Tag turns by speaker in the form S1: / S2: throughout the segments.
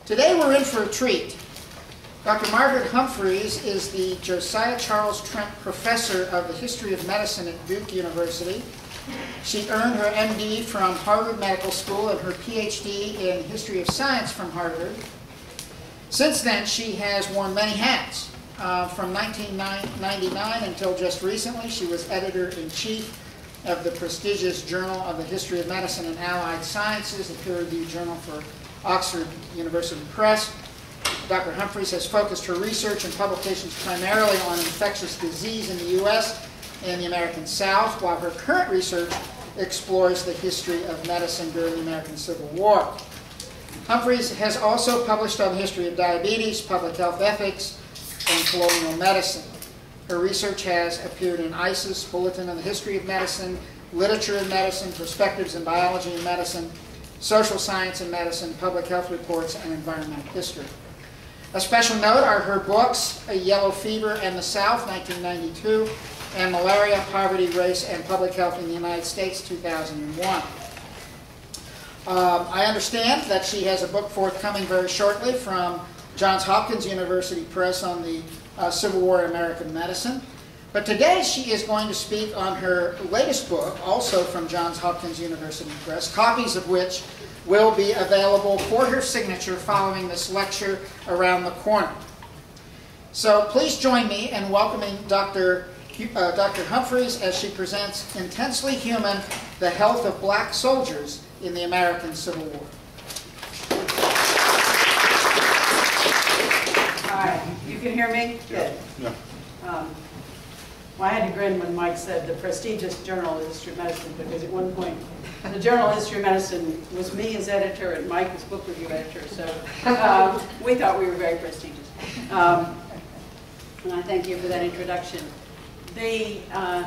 S1: Today we're in for a treat. Dr. Margaret Humphreys is the Josiah Trent Professor of the History of Medicine at Duke University. She earned her MD from Harvard Medical School and her PhD in History of Science from Harvard. Since then, she has worn many hats. From 1999 until just recently, she was editor-in-chief of the prestigious Journal of the History of Medicine and Allied Sciences, a peer-reviewed journal for Oxford University Press. Dr. Humphreys has focused her research and publications primarily on infectious disease in the U.S. and the American South, while her current research explores the history of medicine during the American Civil War. Humphreys has also published on the history of diabetes, public health ethics, and colonial medicine. Her research has appeared in ICES, Bulletin on the History of Medicine, Literature in Medicine, Perspectives in Biology and Medicine, Social Science in Medicine, Public Health Reports, and Environmental History. A special note are her books, Yellow Fever and the South, 1992, and Malaria, Poverty, Race, and Public Health in the United States, 2001. I understand that she has a book forthcoming very shortly from Johns Hopkins University Press on the Civil War in American Medicine. But today she is going to speak on her latest book, also from Johns Hopkins University Press, copies of which will be available for her signature following this lecture around the corner. So please join me in welcoming Dr. Humphreys as she presents Intensely Human, the Health of Black Soldiers in the American Civil War.
S2: Hi, you can hear me? Good.
S3: Yeah.
S2: Well, I had to grin when Mike said the prestigious Journal of History of Medicine, because at one point the Journal of History of Medicine was me as editor and Mike as book review editor, so we thought we were very prestigious. And I thank you for that introduction. I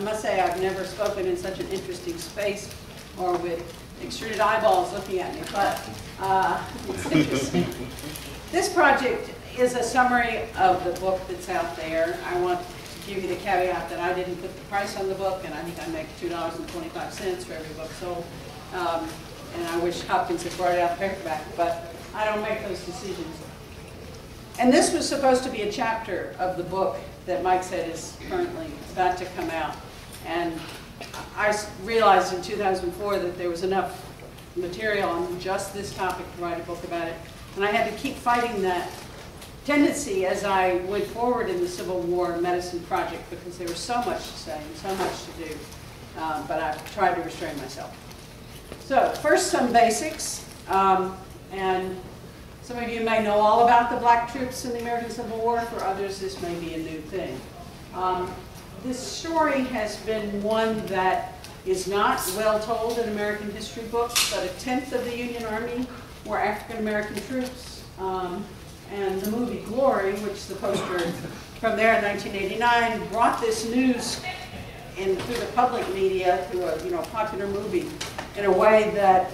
S2: must say I've never spoken in such an interesting space or with extruded eyeballs looking at me, but it's interesting. This project is a summary of the book that's out there. I want to give you the caveat that I didn't put the price on the book, and I think I make $2.25 for every book sold. And I wish Hopkins had brought it out paperback, but I don't make those decisions. And this was supposed to be a chapter of the book that Mike said is currently about to come out. And I realized in 2004 that there was enough material on just this topic to write a book about it. And I had to keep fighting that tendency as I went forward in the Civil War medicine project, because there was so much to say and so much to do. But I've tried to restrain myself. So first, some basics. And some of you may know all about the black troops in the American Civil War. For others, this may be a new thing. This story has been one that is not well told in American history books, but 1/10 of the Union Army were African American troops. And the movie Glory, which the poster from there in 1989 brought this news through the public media, through a popular movie, in a way that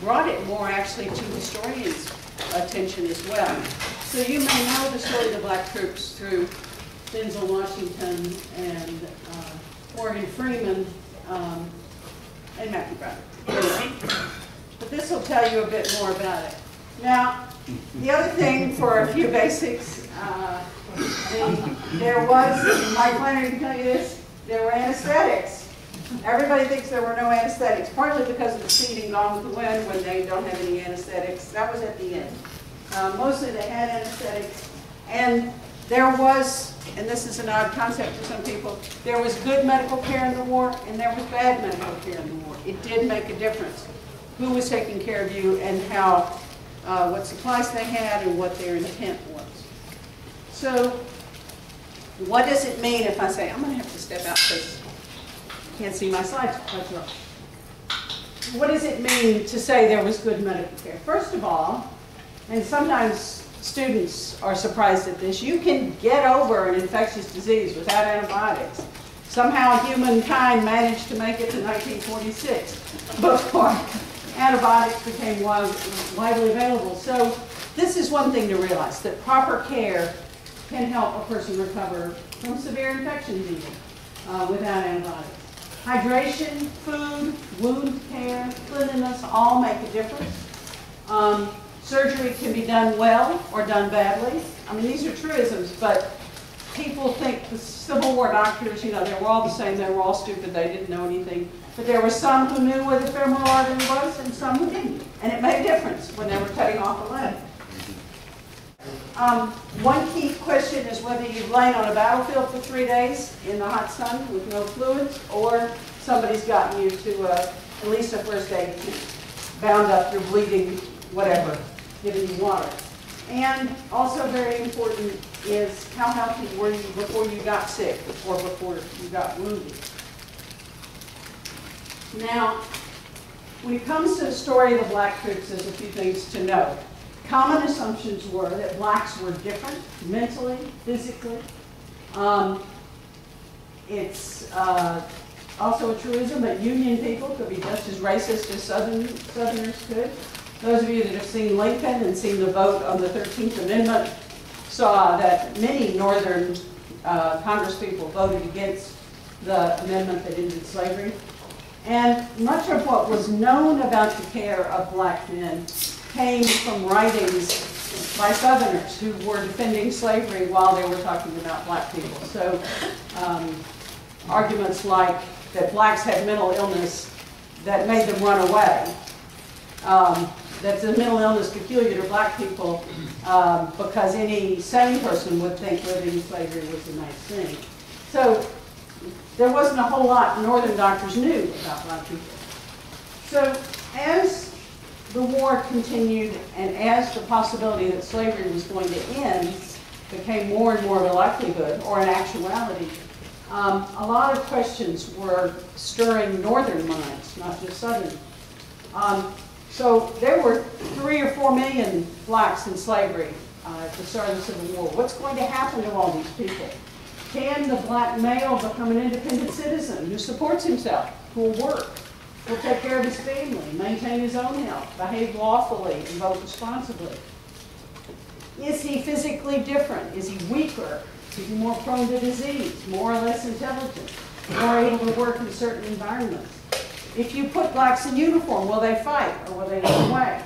S2: brought it more actually to historians' attention as well. So you may know the story of the black troops through Denzel Washington and Morgan Freeman and Matthew Broderick. But this will tell you a bit more about it. Now, the other thing for a few basics, there was, Mike Flannery can tell you this, there were anesthetics. Everybody thinks there were no anesthetics, partly because of the scene in Gone with the Wind when they don't have any anesthetics. That was at the end. Mostly they had anesthetics. And there was, and this is an odd concept to some people, there was good medical care in the war and there was bad medical care in the war. It did make a difference who was taking care of you and how, what supplies they had and what their intent was. So what does it mean if I say, I'm going to have to step out because I can't see my slides quite well. What does it mean to say there was good medical care? First of all, and sometimes students are surprised at this, you can get over an infectious disease without antibiotics. Somehow humankind managed to make it to 1946 before antibiotics became widely available. So this is one thing to realize, that proper care can help a person recover from severe infections even without antibiotics. Hydration, food, wound care, cleanliness all make a difference. Surgery can be done well or done badly. I mean, these are truisms, but people think the Civil War doctors, you know, they were all the same, they were all stupid, they didn't know anything. But there were some who knew where the femoral artery was and some who didn't. And it made a difference when they were cutting off a leg. One key question is whether you've lain on a battlefield for 3 days in the hot sun with no fluids, or somebody's gotten you to at least a first aid kit, bound up, you're bleeding, whatever, giving you water. And also very important is how healthy were you before you got sick or before you got wounded. Now, when it comes to the story of the black troops, there's a few things to know. Common assumptions were that blacks were different mentally, physically. It's also a truism that Union people could be just as racist as Southerners could. Those of you that have seen Lincoln and seen the vote on the 13th Amendment saw that many Northern Congresspeople voted against the amendment that ended slavery. And much of what was known about the care of black men came from writings by Southerners who were defending slavery while they were talking about black people. So arguments like that blacks had mental illness that made them run away, that's a mental illness peculiar to black people because any sane person would think living in slavery was a nice thing. So there wasn't a whole lot Northern doctors knew about black people. So as the war continued and as the possibility that slavery was going to end became more and more of a likelihood or an actuality, a lot of questions were stirring Northern minds, not just Southern. So there were 3 or 4 million blacks in slavery at the start of the Civil War. What's going to happen to all these people? Can the black male become an independent citizen who supports himself, who will work, will take care of his family, maintain his own health, behave lawfully, and vote responsibly? Is he physically different? Is he weaker? Is he more prone to disease, more or less intelligent, more able to work in certain environments? If you put blacks in uniform, will they fight or will they run away?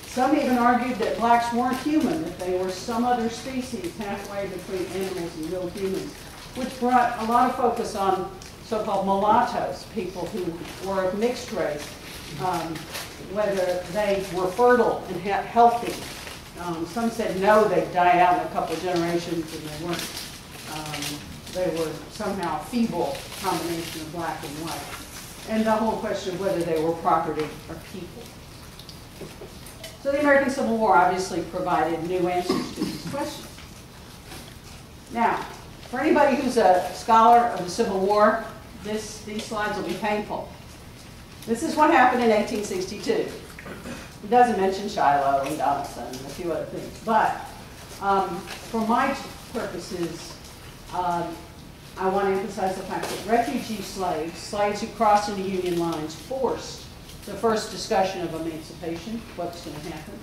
S2: Some even argued that blacks weren't human, that they were some other species halfway between animals and real humans, which brought a lot of focus on so-called mulattoes, people who were of mixed race, whether they were fertile and healthy. Some said no, they'd die out in a couple of generations, and they weren't. They were somehow a feeble combination of black and white. And the whole question of whether they were property or people. So the American Civil War obviously provided new answers to these questions. Now, for anybody who's a scholar of the Civil War, these slides will be painful. This is what happened in 1862. It doesn't mention Shiloh and Donelson and a few other things, but for my purposes, I want to emphasize the fact that refugee slaves who crossed into Union lines, forced the first discussion of emancipation, what's going to happen.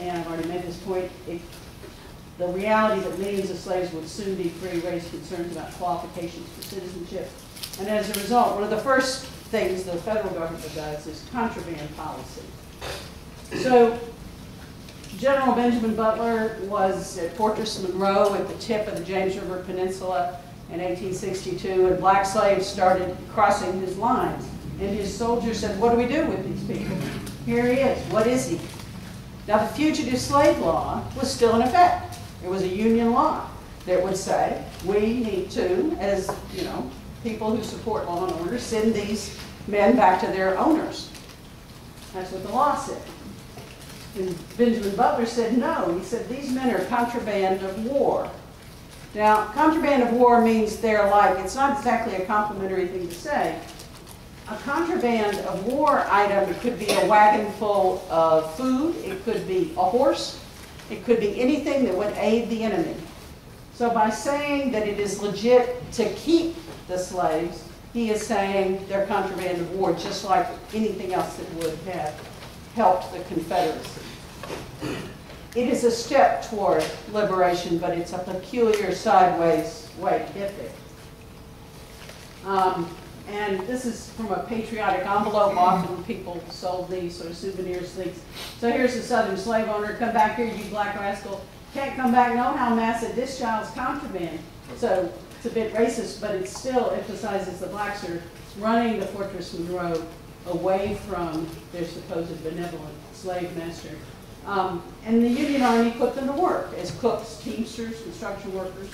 S2: And I've already made this point, the reality that millions of slaves would soon be free raised concerns about qualifications for citizenship. And as a result, one of the first things the federal government does is contraband policy. So General Benjamin Butler was at Fortress Monroe at the tip of the James River Peninsula in 1862, and black slaves started crossing his lines. And his soldiers said, what do we do with these people? Here he is. What is he? Now, the fugitive slave law was still in effect. It was a Union law that would say, we need to, as people who support law and order, send these men back to their owners. That's what the law said. And Benjamin Butler said no. He said, these men are contraband of war. Now, contraband of war means they're like, it's not exactly a complimentary thing to say. A contraband of war item, it could be a wagon full of food, it could be a horse, it could be anything that would aid the enemy. So by saying that it is legit to keep the slaves, he is saying they're contraband of war, just like anything else that would have helped the Confederacy. It is a step toward liberation, but it's a peculiar sideways way to get there. And this is from a patriotic envelope. Often people sold these sort of souvenir things. So here's the southern slave owner. Come back here, you black rascal. Can't come back, know how massive this child's contraband. So it's a bit racist, but it still emphasizes the blacks are running the Fortress Monroe away from their supposed benevolent slave master. And the Union Army put them to work as cooks, teamsters, construction workers,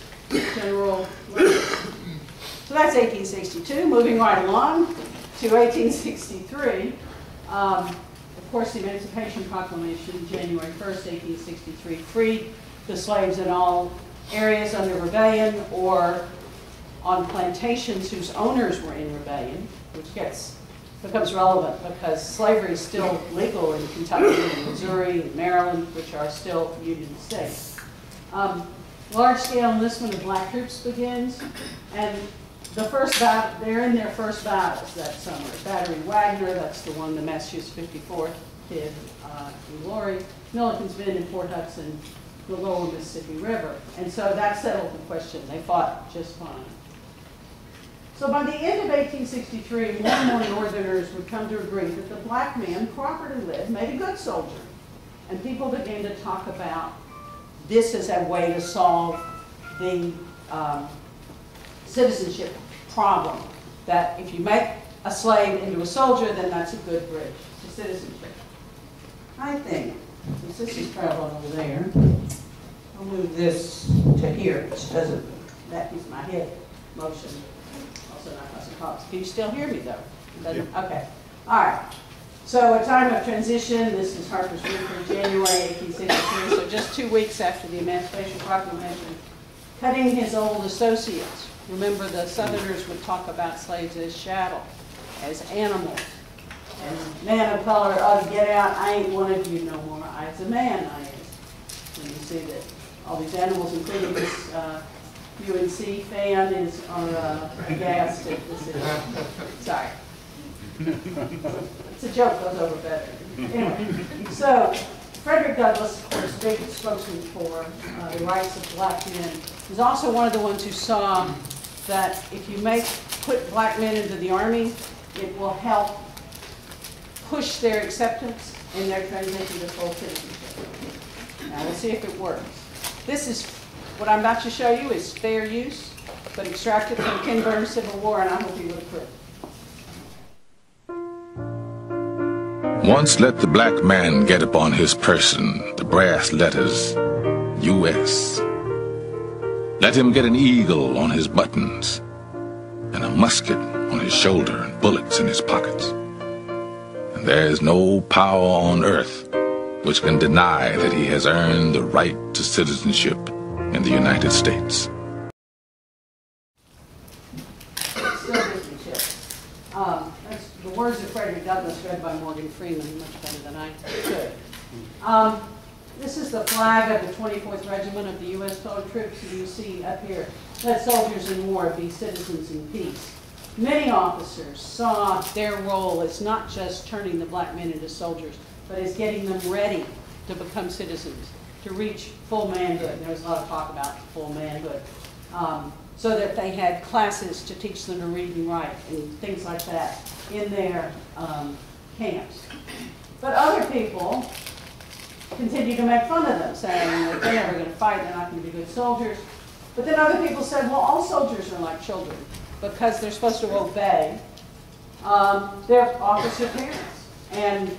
S2: general laborers. So that's 1862. Moving right along to 1863. Of course, the Emancipation Proclamation, January 1st, 1863, freed the slaves in all areas under rebellion or on plantations whose owners were in rebellion, which becomes relevant because slavery is still legal in Kentucky and Missouri and Maryland, which are still Union states. Large-scale enlistment of black troops begins, and the first battle, they're in their first battles that summer. Battery Wagner, that's the one the Massachusetts 54th did in Glory. Milliken's Bend in Port Hudson, the lower Mississippi River. And so that settled the question. They fought just fine. So by the end of 1863, more and more Northerners would come to agree that the black man, properly led, made a good soldier. And people began to talk about this as a way to solve the citizenship problem. That if you make a slave into a soldier, then that's a good bridge to citizenship. I think, since this is traveling over there, I'll move this to here, which doesn't, that is my head motion. Also not causing problems. Can you still hear me though? Yeah. Okay. All right. So a time of transition. This is Harper's Weekly, January 1863. So just 2 weeks after the Emancipation Proclamation, cutting his old associates. Remember, the Southerners would talk about slaves as chattel, as animals. And man of color ought to get out. I ain't one of you no more. I's a man, I is. And you see that all these animals, including this UNC fan, are aghast at this. Sorry. It's a joke, goes over better. Anyway, so Frederick Douglass, of course, big spokesman for the rights of black men, was also one of the ones who saw that if you put black men into the army, it will help push their acceptance and their transition to full citizenship. Now we'll see if it works. This is what I'm about to show you is fair use, but extracted from Ken Burns' Civil War, and I hope you would approve.
S3: Once let the black man get upon his person the brass letters U.S. Let him get an eagle on his buttons and a musket on his shoulder and bullets in his pockets. And there is no power on earth which can deny that he has earned the right to citizenship in the United States.
S2: That's the words of Frederick Douglass, read by Morgan Freeman, much better than I could. This is the flag of the 24th Regiment of the U.S. Colored Troops, and you see up here, let soldiers in war be citizens in peace. Many officers saw their role as not just turning the black men into soldiers, but as getting them ready to become citizens, to reach full manhood. There was a lot of talk about full manhood. So that they had classes to teach them to read and write and things like that in their camps. But other people continued to make fun of them, saying that they're never going to fight, they're not going to be good soldiers. But then other people said, well, all soldiers are like children because they're supposed to obey their officer parents. And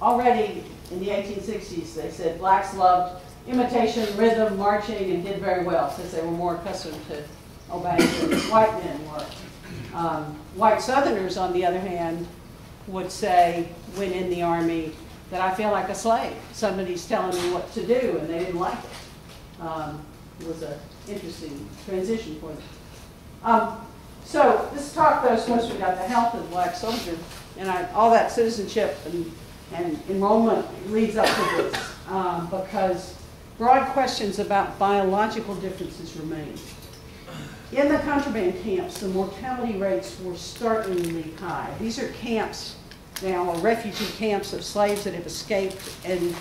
S2: already in the 1860s, they said blacks loved imitation, rhythm, marching, and did very well since they were more accustomed to obeying than white men were. White Southerners, on the other hand, would say, when in the Army, that I feel like a slave. Somebody's telling me what to do, and they didn't like it. It was an interesting transition for them. So this talk, though, is supposed to be about the health of the black soldier, and all that citizenship and enrollment leads up to this, because broad questions about biological differences remain. In the contraband camps, the mortality rates were startlingly high. These are camps now, or refugee camps of slaves that have escaped, and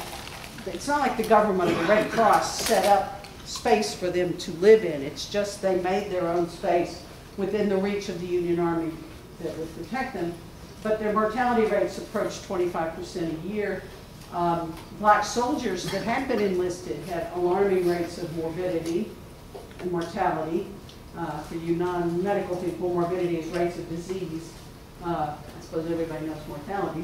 S2: it's not like the government or the Red Cross set up space for them to live in. It's just they made their own space within the reach of the Union Army that would protect them. But their mortality rates approached 25% a year. Black soldiers that had been enlisted had alarming rates of morbidity and mortality. For you non-medical people, morbidity is rates of disease. I suppose everybody knows mortality.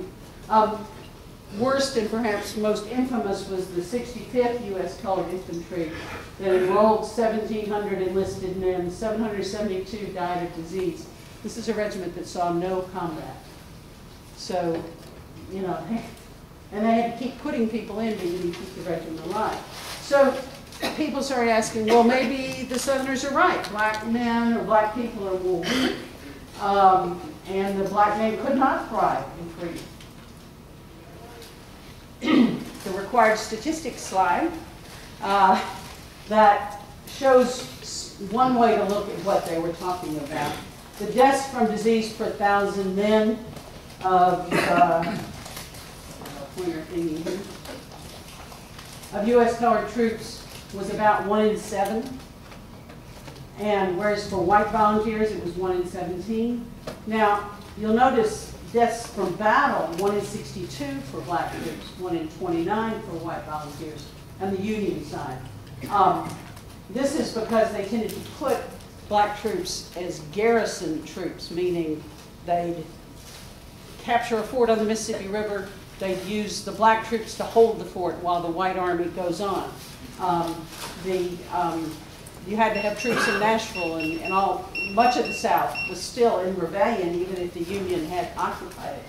S2: Worst and perhaps most infamous was the 65th U.S. Colored Infantry that enrolled 1,700 enlisted men. 772 died of disease. This is a regiment that saw no combat. So, you know, and they had to keep putting people in to keep the regiment alive. So people started asking, well, maybe the Southerners are right. Black men or black people are more weak, and the black man could not thrive in freedom. The required statistics slide that shows one way to look at what they were talking about. The deaths from disease per 1,000 men of U.S. colored troops was about 1 in 7. And whereas for white volunteers, it was 1 in 17. Now, you'll notice deaths from battle, 1 in 62 for black troops, 1 in 29 for white volunteers, on the Union side. This is because they tended to put black troops as garrison troops, meaning they'd capture a fort on the Mississippi River, they'd use the black troops to hold the fort while the white army goes on. You had to have troops in Nashville, and much of the South was still in rebellion, even if the Union had occupied it.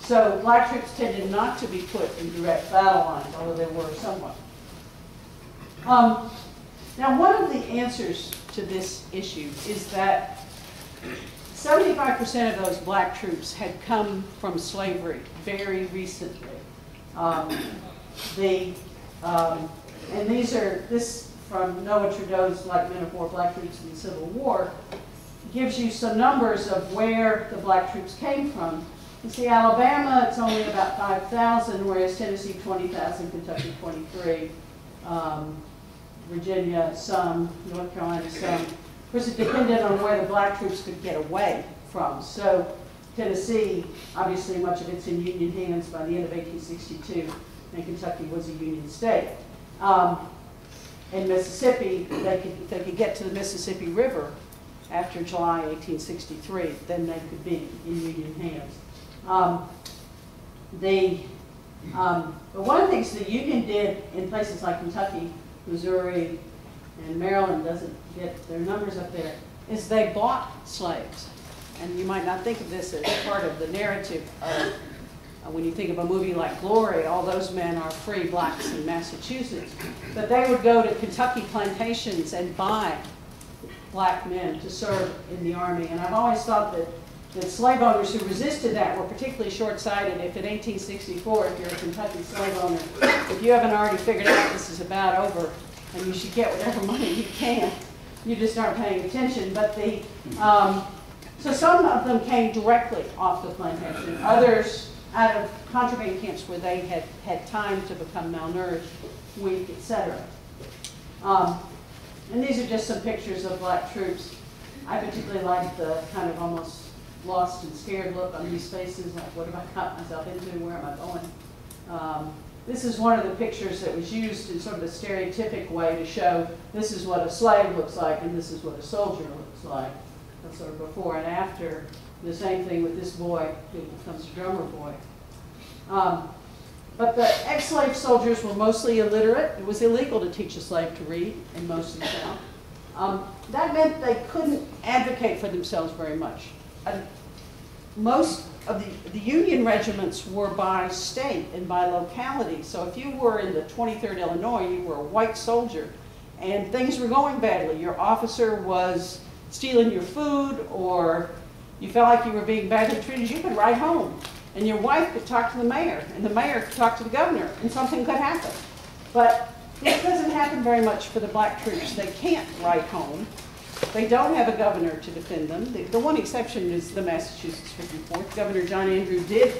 S2: So black troops tended not to be put in direct battle lines, although they were somewhat. Now, one of the answers to this issue is that 75% of those black troops had come from slavery very recently. And this from Noah Trudeau's Like Men of War, Black Troops in the Civil War, gives you some numbers of where the black troops came from. You see, Alabama, it's only about 5,000, whereas Tennessee, 20,000, Kentucky, 23, Virginia, some, North Carolina, some. Of course, it depended on where the black troops could get away from. So Tennessee, obviously, much of it's in Union hands by the end of 1862, and Kentucky was a Union state. In Mississippi, if they could get to the Mississippi River after July 1863, then they could be in Union hands. But one of the things the Union did in places like Kentucky, Missouri, and Maryland doesn't get their numbers up there, is they bought slaves. And you might not think of this as part of the narrative of when you think of a movie like Glory, all those men are free blacks in Massachusetts. But they would go to Kentucky plantations and buy black men to serve in the army. And I've always thought that slave owners who resisted that were particularly short-sighted. If in 1864, if you're a Kentucky slave owner, if you haven't already figured out this is about over and you should get whatever money you can, you just aren't paying attention. But so some of them came directly off the plantation. Others out of contraband camps where they had time to become malnourished, weak, etc. And these are just some pictures of black troops. I particularly like the kind of almost lost and scared look on these faces, like what have I got myself into, where am I going? This is one of the pictures that was used in sort of a stereotypic way to show this is what a slave looks like and this is what a soldier looks like. That's sort of before and after. The same thing with this boy who becomes a drummer boy. But the ex-slave soldiers were mostly illiterate. It was illegal to teach a slave to read in most of the South. That meant they couldn't advocate for themselves very much. Most of the Union regiments were by state and by locality. So if you were in the 23rd Illinois, you were a white soldier, and things were going badly. Your officer was stealing your food, or you felt like you were being badly treated, you could write home. And your wife could talk to the mayor, and the mayor could talk to the governor, and something could happen. But this doesn't happen very much for the black troops. They can't write home. They don't have a governor to defend them. The one exception is the Massachusetts 54th. Governor John Andrew did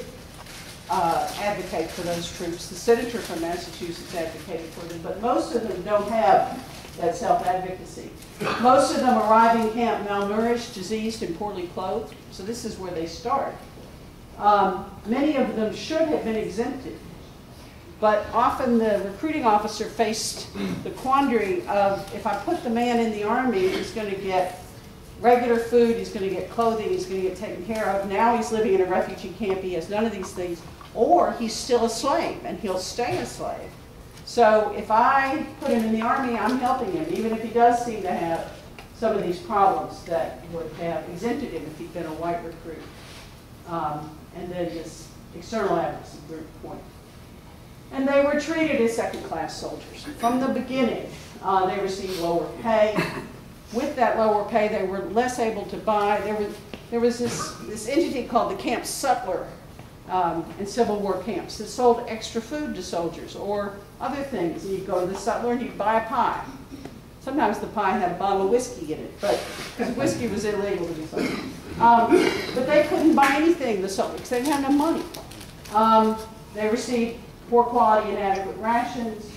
S2: advocate for those troops. The senator from Massachusetts advocated for them, but most of them don't have that self-advocacy. Most of them arrive in camp malnourished, diseased, and poorly clothed. So this is where they start. Many of them should have been exempted. But often the recruiting officer faced the quandary of, if I put the man in the Army, he's going to get regular food, he's going to get clothing, he's going to get taken care of. Now he's living in a refugee camp, he has none of these things. Or he's still a slave, and he'll stay a slave. So if I put him in the Army, I'm helping him, even if he does seem to have some of these problems that would have exempted him if he'd been a white recruit. And then this external advocacy group point. And they were treated as second-class soldiers. From the beginning, they received lower pay. With that lower pay, they were less able to buy. There was this entity called the Camp Sutler in Civil War camps that sold extra food to soldiers or other things. And you'd go to the Sutler and you'd buy a pie. Sometimes the pie had a bottle of whiskey in it, but because whiskey was illegal to be sold. But they couldn't buy anything, the soldiers, because they didn't have no money. They received poor quality, inadequate rations,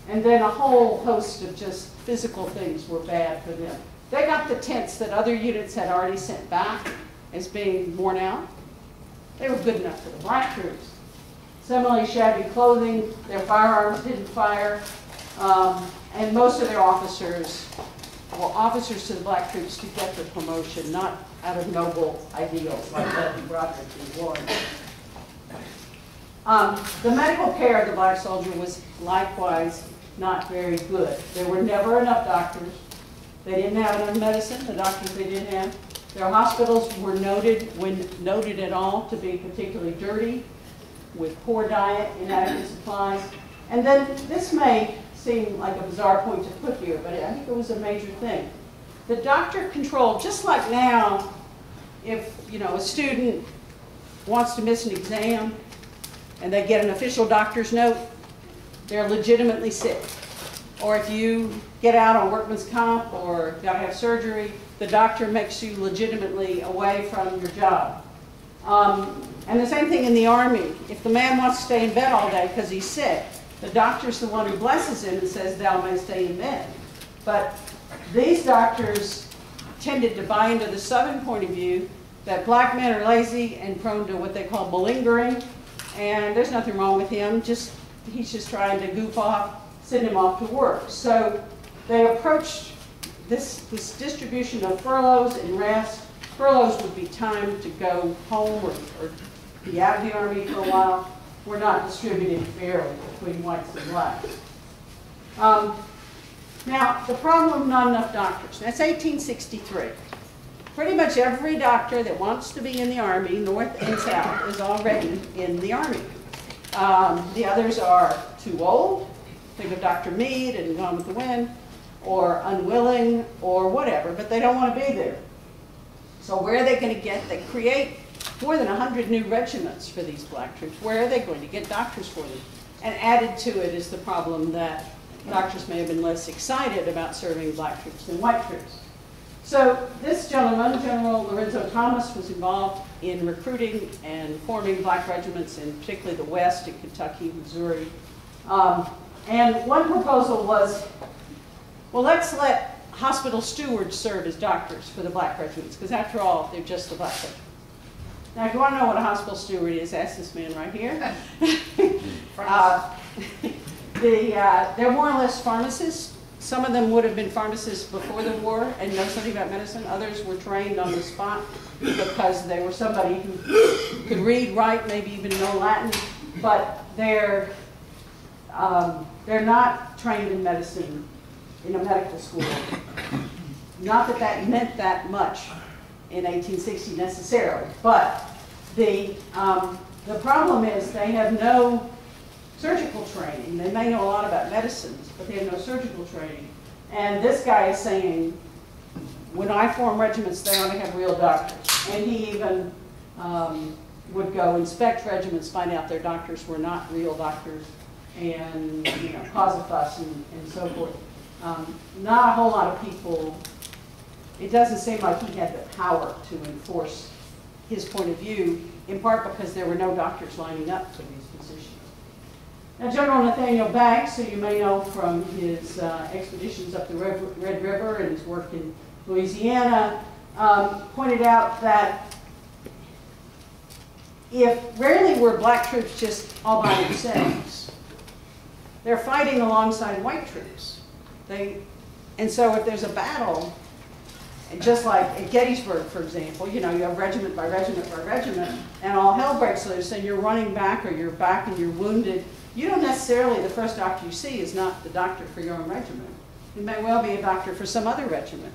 S2: and then a whole host of just physical things were bad for them. They got the tents that other units had already sent back as being worn out. They were good enough for the black troops. Similarly, shabby clothing, their firearms didn't fire, and most of their officers were officers to the black troops to get the promotion, not out of noble ideals like that in Broderick and Warren. The medical care of the black soldier was likewise not very good. There were never enough doctors. They didn't have enough medicine, the doctors they did have. Their hospitals were noted, when noted at all, to be particularly dirty, with poor diet, inadequate supplies. And then this may seem like a bizarre point to put here, but I think it was a major thing. The doctor controlled, just like now, if a student wants to miss an exam and they get an official doctor's note, they're legitimately sick. Or if you get out on workman's comp or got to have surgery, the doctor makes you legitimately away from your job. And the same thing in the Army. If the man wants to stay in bed all day because he's sick, the doctor's the one who blesses him and says, thou may stay in bed. But these doctors tended to buy into the Southern point of view that black men are lazy and prone to what they call malingering, and there's nothing wrong with him, he's just trying to goof off, send him off to work. So they approached this distribution of furloughs and rest. Furloughs would be time to go home or be out of the Army for a while. Were not distributed fairly between whites and blacks. Now, the problem of not enough doctors. That's 1863. Pretty much every doctor that wants to be in the Army, North and South, is already in the Army. The others are too old. Think of Dr. Meade and Gone with the Wind, or unwilling, or whatever, but they don't want to be there. So where are they going to get? They create more than 100 new regiments for these black troops. Where are they going to get doctors for them? And added to it is the problem that doctors may have been less excited about serving black troops than white troops. So this gentleman, General Lorenzo Thomas, was involved in recruiting and forming black regiments in particularly the West, in Kentucky, Missouri. And one proposal was, well, let's let hospital stewards serve as doctors for the black regiments, because after all, they're just the black regiments. Now, if you want to know what a hospital steward is, ask this man right here. They're more or less pharmacists. Some of them would have been pharmacists before the war and know something about medicine. Others were trained on the spot because they were somebody who could read, write, maybe even know Latin. But they're not trained in medicine in a medical school. Not that that meant that much in 1860 necessarily, but the problem is they have no surgical training. They may know a lot about medicines, but they have no surgical training. And this guy is saying, when I form regiments, they ought to have real doctors. And he even would go inspect regiments, find out their doctors were not real doctors, and cause a fuss and so forth. Not a whole lot of people. It doesn't seem like he had the power to enforce his point of view, in part because there were no doctors lining up for these positions. Now, General Nathaniel Banks, who you may know from his expeditions up the Red River and his work in Louisiana, pointed out that if rarely were black troops just all by themselves, they're fighting alongside white troops. And so if there's a battle, and just like at Gettysburg, for example, you know, you have regiment by regiment by regiment, and all hell breaks loose, and you're running back, or you're back and you're wounded, you don't necessarily, the first doctor you see is not the doctor for your own regiment. It may well be a doctor for some other regiment.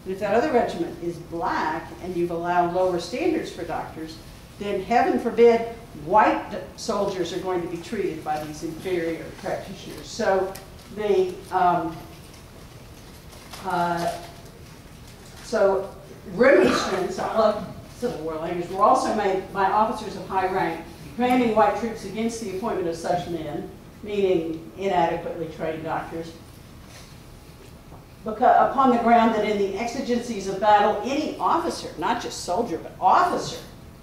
S2: And if that other regiment is black, and you've allowed lower standards for doctors, then heaven forbid, white soldiers are going to be treated by these inferior practitioners. So the remonstrants, I love Civil War language, were also made by officers of high rank, commanding white troops against the appointment of such men, meaning inadequately trained doctors, because, upon the ground that in the exigencies of battle, any officer, not just soldier, but officer,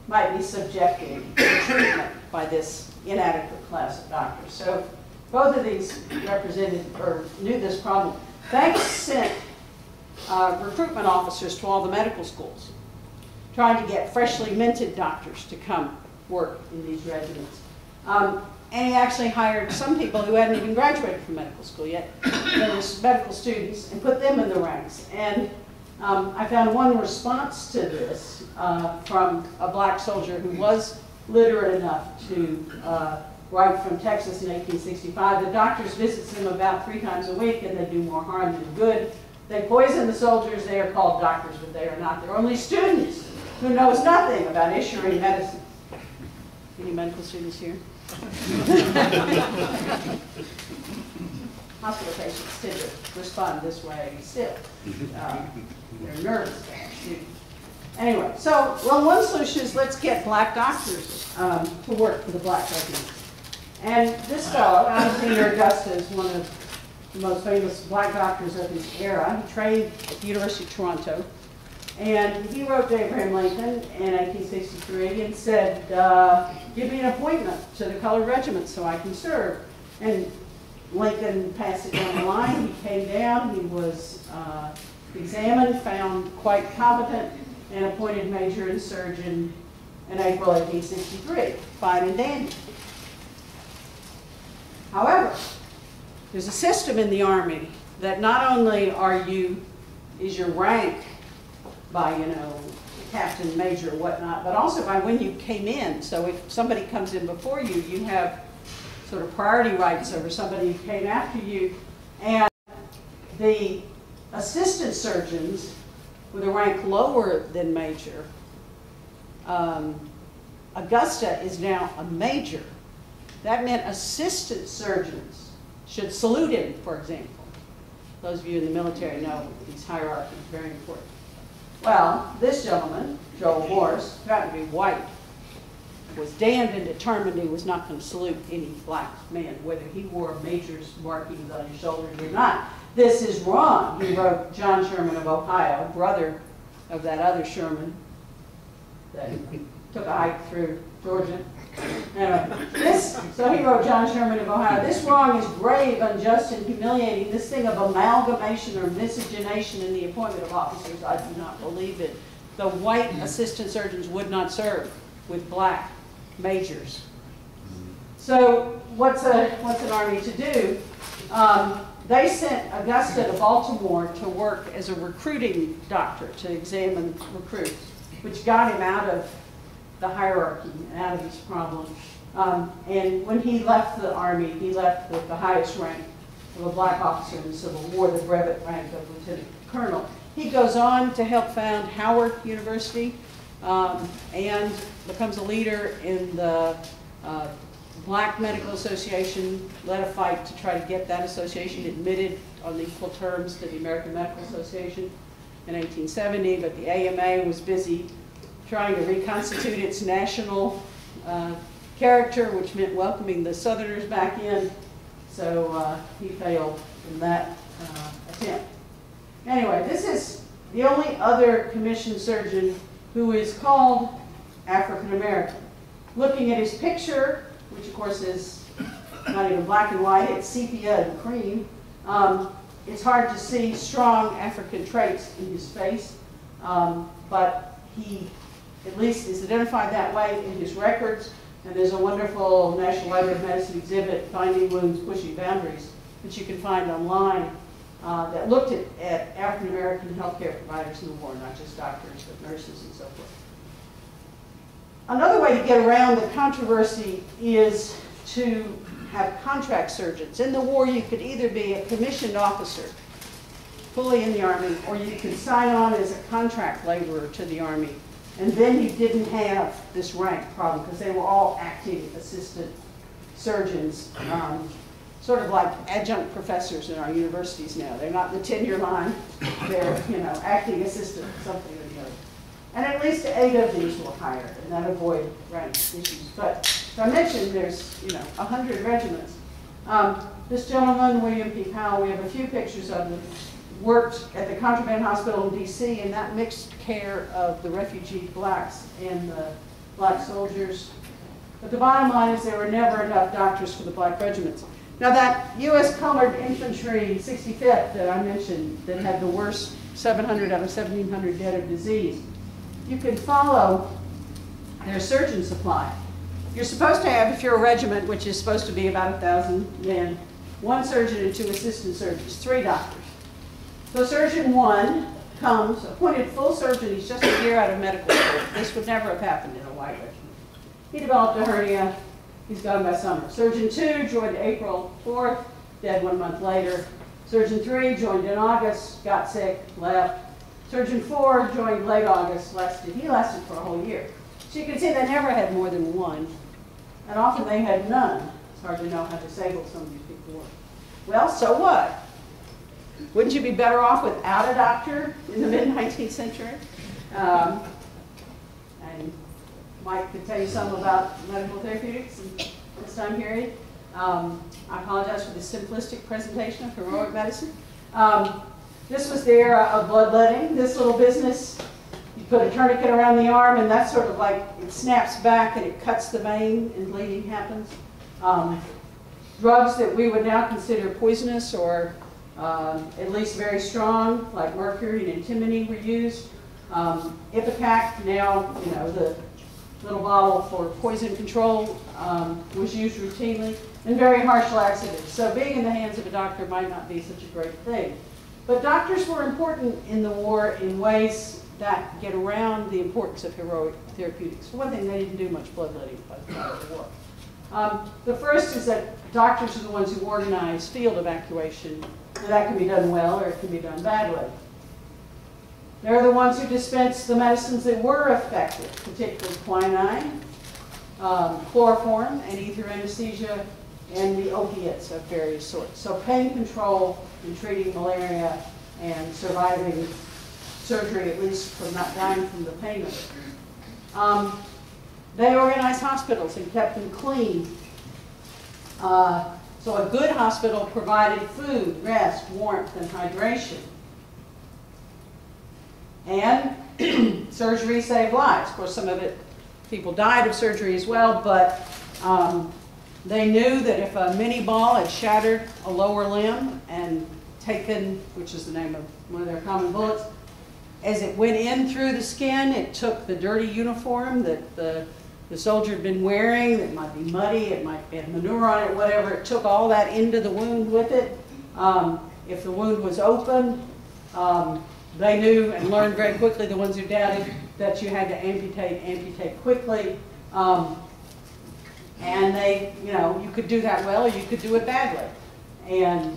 S2: might be subjected to treatment by this inadequate class of doctors. So both of these represented or knew this problem. Banks sent recruitment officers to all the medical schools, trying to get freshly minted doctors to come work in these regiments. And he actually hired some people who hadn't even graduated from medical school yet. They were medical students, and put them in the ranks. And I found one response to this from a black soldier who was literate enough to write from Texas in 1865. The doctors visit him about 3 times a week, and they do more harm than good. They poison the soldiers. They are called doctors, but they are not. They're only students who knows nothing about issuing medicine. Any medical students here? Hospital patients tend to respond this way still. They're nervous. Anyway, so, well, one solution is let's get black doctors to work for the black regiments. And this fellow, Alexander Augusta, is one of the most famous black doctors of his era. He trained at the University of Toronto. And he wrote to Abraham Lincoln in 1863 and said, give me an appointment to the colored regiment so I can serve. And Lincoln passed it down the line. He came down. He was examined, found quite competent, and appointed major and surgeon in April 1863. Fine and dandy. However, there's a system in the Army that not only is your rank by, you know, captain, major, whatnot, but also by when you came in. So if somebody comes in before you, you have sort of priority rights over somebody who came after you. And the assistant surgeons with a rank lower than major, Augusta is now a major. That meant assistant surgeons should salute him, for example. Those of you in the military know these hierarchies are very important. Well, this gentleman, Joel Morris, who happened to be white, was damned and determined he was not going to salute any black man, whether he wore major's markings on his shoulders or not. This is wrong, he wrote John Sherman of Ohio, brother of that other Sherman that took a hike through Georgia. So he wrote John Sherman of Ohio, this wrong is grave, unjust, and humiliating. This thing of amalgamation or miscegenation in the appointment of officers, I do not believe it. The white assistant surgeons would not serve with black majors. So what's an army to do? They sent Augusta to Baltimore to work as a recruiting doctor to examine recruits, which got him out of the hierarchy, out of these problems. And when he left the Army, he left with the highest rank of a black officer in the Civil War, the brevet rank of lieutenant colonel. He goes on to help found Howard University and becomes a leader in the Black Medical Association, led a fight to try to get that association admitted on equal terms to the American Medical Association in 1870, but the AMA was busy trying to reconstitute its national character, which meant welcoming the Southerners back in, so he failed in that attempt. Anyway, this is the only other commissioned surgeon who is called African American. Looking at his picture, which of course is not even black and white, it's sepia and cream. It's hard to see strong African traits in his face, but he at least is identified that way in his records. And there's a wonderful National Library of Medicine exhibit, Finding Wounds, Pushing Boundaries, that you can find online that looked at African American healthcare providers in the war, not just doctors, but nurses and so forth. Another way to get around the controversy is to have contract surgeons. In the war, you could either be a commissioned officer, fully in the Army, or you could sign on as a contract laborer to the Army. And then you didn't have this rank problem because they were all acting assistant surgeons, sort of like adjunct professors in our universities now. They're not in the tenure line. They're, acting assistant, something or the other. And at least 8 of these were hired, and that avoided rank issues. But as I mentioned, there's 100 regiments. This gentleman, William P. Powell, we have a few pictures of him, worked at the Contraband Hospital in D.C. and that mixed care of the refugee blacks and the black soldiers. But the bottom line is there were never enough doctors for the black regiments. Now that U.S. Colored Infantry 65th that I mentioned that had the worst 700 out of 1,700 dead of disease, you can follow their surgeon supply. You're supposed to have, if you're a regiment, which is supposed to be about 1,000 men, 1 surgeon and 2 assistant surgeons, 3 doctors. So surgeon 1 comes, appointed full surgeon, he's just a year out of medical school. This would never have happened in a white regiment. He developed a hernia, he's gone by summer. Surgeon 2 joined April 4th, dead 1 month later. Surgeon 3 joined in August, got sick, left. Surgeon 4 joined late August, he lasted for a whole year. So you can see they never had more than 1, and often they had none. It's hard to know how disabled some of these people were. Well, so what? Wouldn't you be better off without a doctor in the mid-19th century? And Mike could tell you some about medical therapeutics in this time period. I apologize for the simplistic presentation of heroic medicine. This was the era of bloodletting. This little business, you put a tourniquet around the arm and that's sort of like, it snaps back and it cuts the vein and bleeding happens. Drugs that we would now consider poisonous or at least very strong, like mercury and antimony were used. Ipecac, now, the little bottle for poison control was used routinely, and very harsh laxatives. So being in the hands of a doctor might not be such a great thing. But doctors were important in the war in ways that get around the importance of heroic therapeutics. For one thing, they didn't do much bloodletting by the time of the war. The first is that doctors are the ones who organize field evacuation. And that can be done well or it can be done badly. They're the ones who dispense the medicines that were effective, particularly quinine, chloroform, and ether anesthesia, and the opiates of various sorts. So pain control in treating malaria and surviving surgery, at least from not dying from the pain of it. They organized hospitals and kept them clean. So a good hospital provided food, rest, warmth, and hydration. And surgery saved lives. Of course, some of it, people died of surgery as well, but they knew that if a mini ball had shattered a lower limb and taken, which is the name of one of their common bullets, as it went in through the skin, it took the dirty uniform that the soldier had been wearing, that might be muddy, it might have manure on it, whatever, it took all that into the wound with it. If the wound was open, they knew and learned very quickly, the ones who doubted, that you had to amputate quickly. And they, you could do that well or you could do it badly. And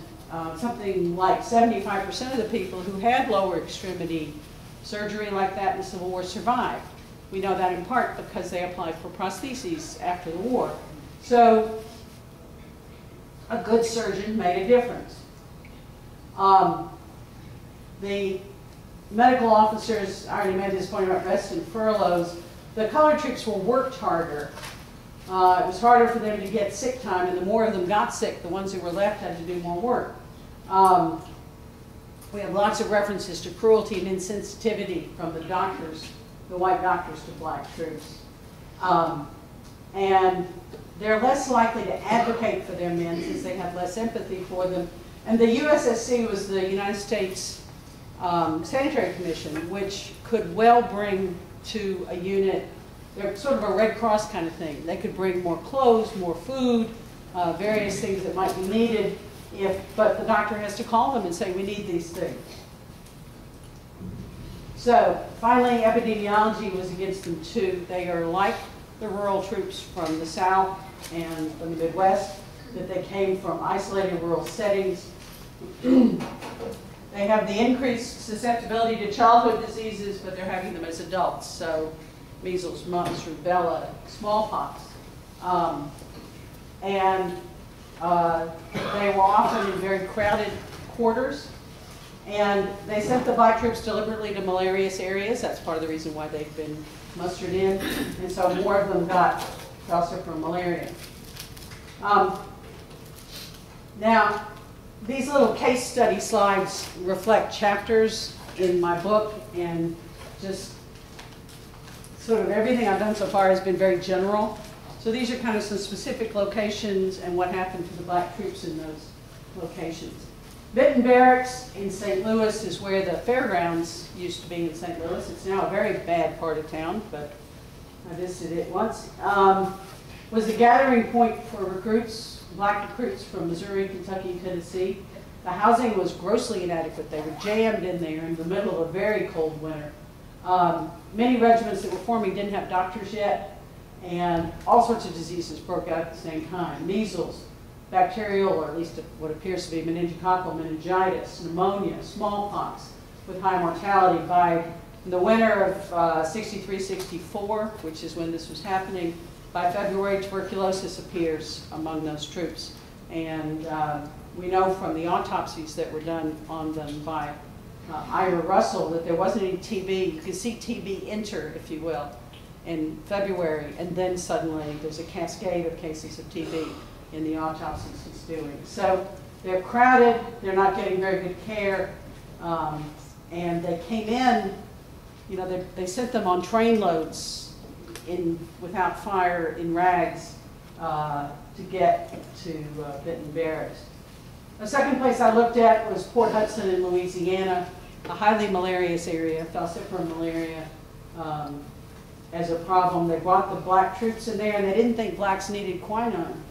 S2: something like 75% of the people who had lower extremity surgery like that in the Civil War survived. We know that in part because they applied for prostheses after the war. So a good surgeon made a difference. The medical officers, I already made this point about rest and furloughs, the colored troops were worked harder. It was harder for them to get sick time, and the more of them got sick, the ones who were left had to do more work. We have lots of references to cruelty and insensitivity from the doctors, the white doctors, to black troops. And they're less likely to advocate for their men since they have less empathy for them. And the USSC was the United States Sanitary Commission, which could well bring to a unit, they're sort of a Red Cross kind of thing. They could bring more clothes, more food, various things that might be needed, but the doctor has to call them and say, we need these things. So finally, epidemiology was against them too. They are like the rural troops from the South and from the Midwest, that they came from isolated rural settings. They have the increased susceptibility to childhood diseases, but they're having them as adults. So measles, mumps, rubella, smallpox. And they were often in very crowded quarters. And they sent the black troops deliberately to malarious areas. That's part of the reason why they've been mustered in. And so more of them fell sick from malaria. Now, these little case study slides reflect chapters in my book, and just sort of everything I've done so far has been very general. So these are kind of some specific locations and what happened to the black troops in those locations. Benton Barracks in St. Louis is where the fairgrounds used to be in St. Louis. It's now a very bad part of town, but I visited it once. Was a gathering point for recruits, black recruits from Missouri, Kentucky, and Tennessee. The housing was grossly inadequate. They were jammed in there in the middle of a very cold winter. Many regiments that were forming didn't have doctors yet, and all sorts of diseases broke out at the same time. Measles, bacterial, or at least what appears to be meningococcal meningitis, pneumonia, smallpox, with high mortality. By the winter of 63-64, which is when this was happening, by February, tuberculosis appears among those troops. And we know from the autopsies that were done on them by Ira Russell that there wasn't any TB. You can see TB enter, if you will, in February, and then suddenly there's a cascade of cases of TB in the autopsies he's doing. So they're crowded, they're not getting very good care, and they came in, you know, they sent them on train loads without fire in rags to get to Benton Barracks. The second place I looked at was Port Hudson in Louisiana, a highly malarious area, falciparum malaria as a problem. They brought the black troops in there, and they didn't think blacks needed quinine,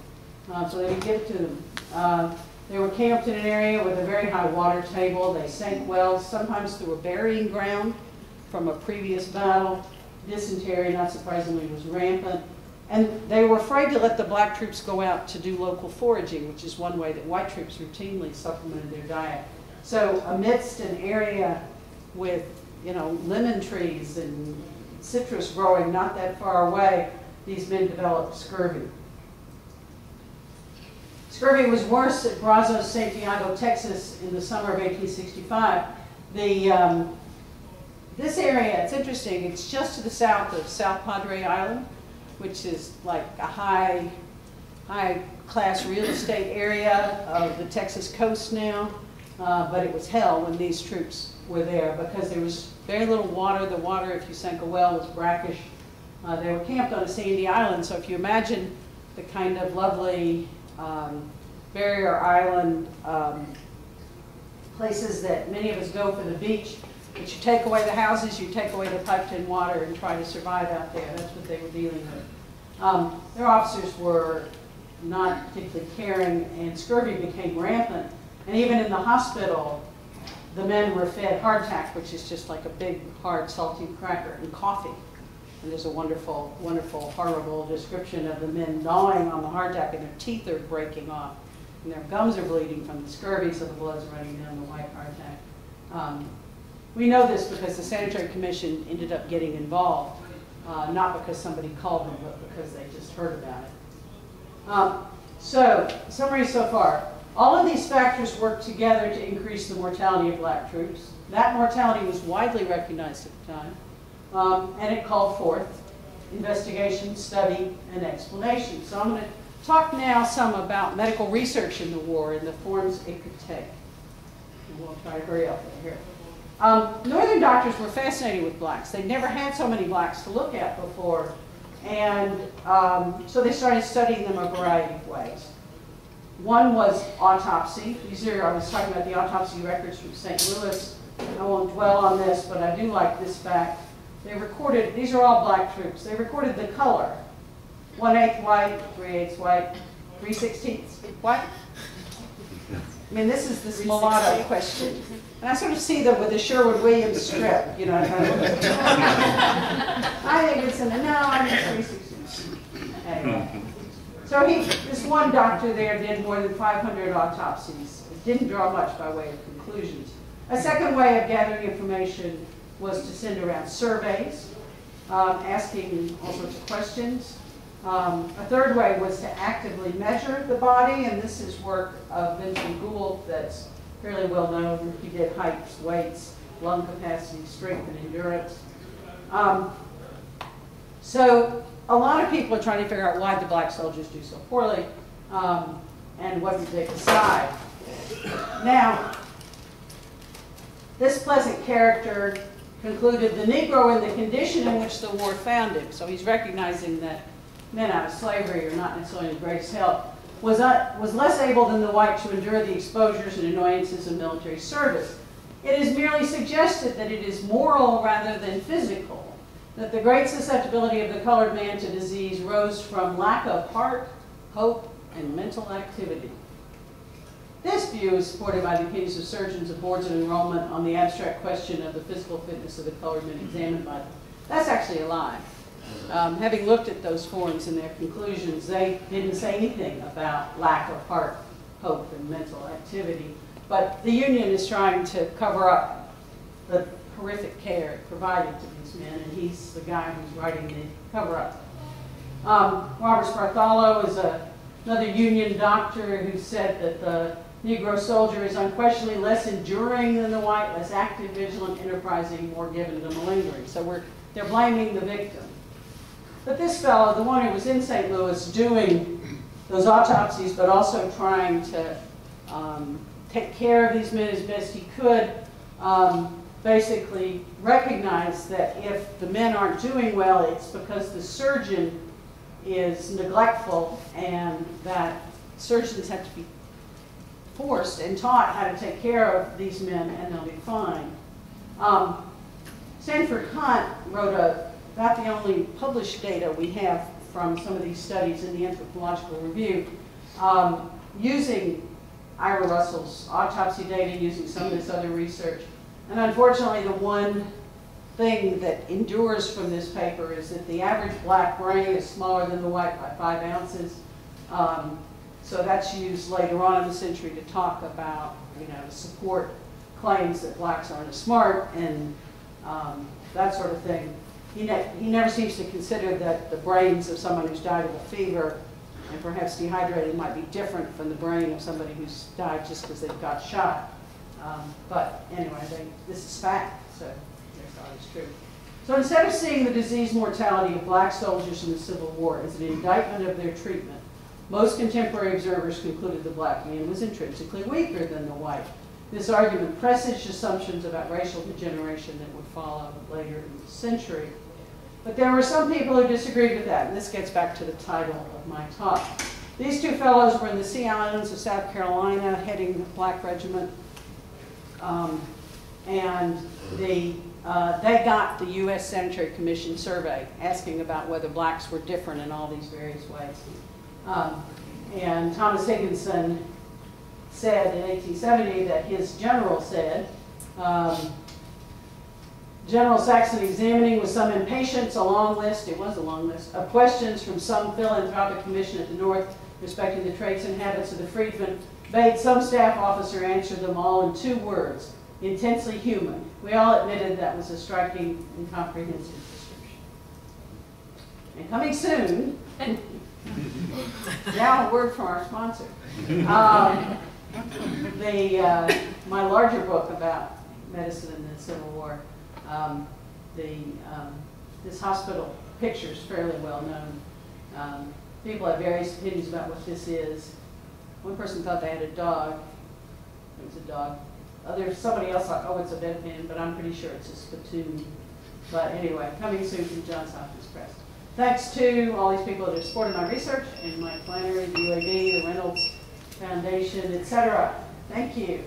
S2: so they would give it to them. They were camped in an area with a very high water table. They sank wells, sometimes through a burying ground from a previous battle. Dysentery, not surprisingly, was rampant. And they were afraid to let the black troops go out to do local foraging, which is one way that white troops routinely supplemented their diet. So amidst an area with, you know, lemon trees and citrus growing not that far away, these men developed scurvy. Scurvy was worse at Brazos, Santiago, Texas in the summer of 1865. This area, it's interesting, it's just to the south of South Padre Island, which is like a high class real estate area of the Texas coast now, but it was hell when these troops were there because there was very little water. The water, if you sank a well, was brackish. They were camped on a sandy island, so if you imagine the kind of lovely barrier island places that many of us go for the beach, but you take away the houses, you take away the piped-in water and try to survive out there. That's what they were dealing with. Their officers were not particularly caring, and scurvy became rampant. And even in the hospital, the men were fed hardtack, which is just like a big, hard, salty cracker, and coffee. And there's a wonderful, wonderful, horrible description of the men gnawing on the hardtack, and their teeth are breaking off, and their gums are bleeding from the scurvy, so the blood's running down the white hardtack. We know this because the Sanitary Commission ended up getting involved, not because somebody called them, but because they just heard about it. So, summary so far. All of these factors work together to increase the mortality of black troops. That mortality was widely recognized at the time, and it called forth investigation, study, and explanation. So I'm going to talk now some about medical research in the war and the forms it could take. And we'll try to hurry up here. Northern doctors were fascinated with blacks. They'd never had so many blacks to look at before. And so they started studying them a variety of ways. One was autopsy. These are, I was talking about the autopsy records from St. Louis. I won't dwell on this, but I do like this fact. They recorded, these are all black troops, they recorded the color. 1/8 white, 3/8 white, 3/16 white. I mean, this is this mulatto question. And I sort of see them with the Sherwood-Williams strip, you know. I think it's in the, no, I think it's 3/16. Anyway. So this one doctor there did more than 500 autopsies. It didn't draw much by way of conclusions. A second way of gathering information was to send around surveys, asking all sorts of questions. A third way was to actively measure the body, and this is work of Vincent Gould that's fairly well known. He did heights, weights, lung capacity, strength, and endurance. So a lot of people are trying to figure out why the black soldiers do so poorly, and what did they decide. Now, this pleasant character concluded the Negro in the condition in which the war found him. So he's recognizing that men out of slavery are not necessarily in the greatest health, was less able than the white to endure the exposures and annoyances of military service. It is merely suggested that it is moral rather than physical, that the great susceptibility of the colored man to disease rose from lack of heart, hope, and mental activity. This view is supported by the opinions of surgeons of boards of enrollment on the abstract question of the physical fitness of the colored men examined by them. That's actually a lie. Having looked at those forms and their conclusions, they didn't say anything about lack of heart, hope, and mental activity. But the Union is trying to cover up the horrific care it provided to these men, and he's the guy who's writing the cover-up. Robert Bartholomew is another Union doctor who said that the Negro soldier is unquestionably less enduring than the white, less active, vigilant, enterprising, more given to malingering. So they're blaming the victim. But this fellow, the one who was in St. Louis doing those autopsies, but also trying to take care of these men as best he could, basically recognized that if the men aren't doing well, it's because the surgeon is neglectful, and that surgeons have to be forced and taught how to take care of these men, and they'll be fine. Sanford Hunt wrote about the only published data we have from some of these studies in the Anthropological Review, using Ira Russell's autopsy data, using some of this other research. And unfortunately, the one thing that endures from this paper is that the average black brain is smaller than the white by 5 ounces. So that's used later on in the century to talk about, to support claims that blacks aren't as smart and that sort of thing. He never seems to consider that the brains of someone who's died of a fever and perhaps dehydrated might be different from the brain of somebody who's died just because they've got shot. But anyway, this is fact, so their thought is true. So instead of seeing the disease mortality of black soldiers in the Civil War as an indictment of their treatment, most contemporary observers concluded the black man was intrinsically weaker than the white. This argument presaged assumptions about racial degeneration that would follow later in the century. But there were some people who disagreed with that, and this gets back to the title of my talk. These two fellows were in the Sea Islands of South Carolina, heading the Black Regiment, and they got the U.S. Sanitary Commission survey asking about whether blacks were different in all these various ways. And Thomas Higginson said in 1870 that his general said, General Saxon examining with some impatience a long list, it was a long list, of questions from some philanthropic commission at the North respecting the traits and habits of the freedmen, bade some staff officer answer them all in 2 words, intensely human. We all admitted that was a striking and comprehensive description. And coming soon, now a word from our sponsor. My larger book about medicine in the Civil War, this hospital picture is fairly well known. People have various opinions about what this is. One person thought they had a dog. It was a dog. Somebody else thought, oh, it's a bedpan, but I'm pretty sure it's a spittoon. But anyway, coming soon from Johns Hopkins Press. Thanks to all these people that have supported my research, and Mike Flannery, the UAB, the Reynolds Foundation, etc. Thank you.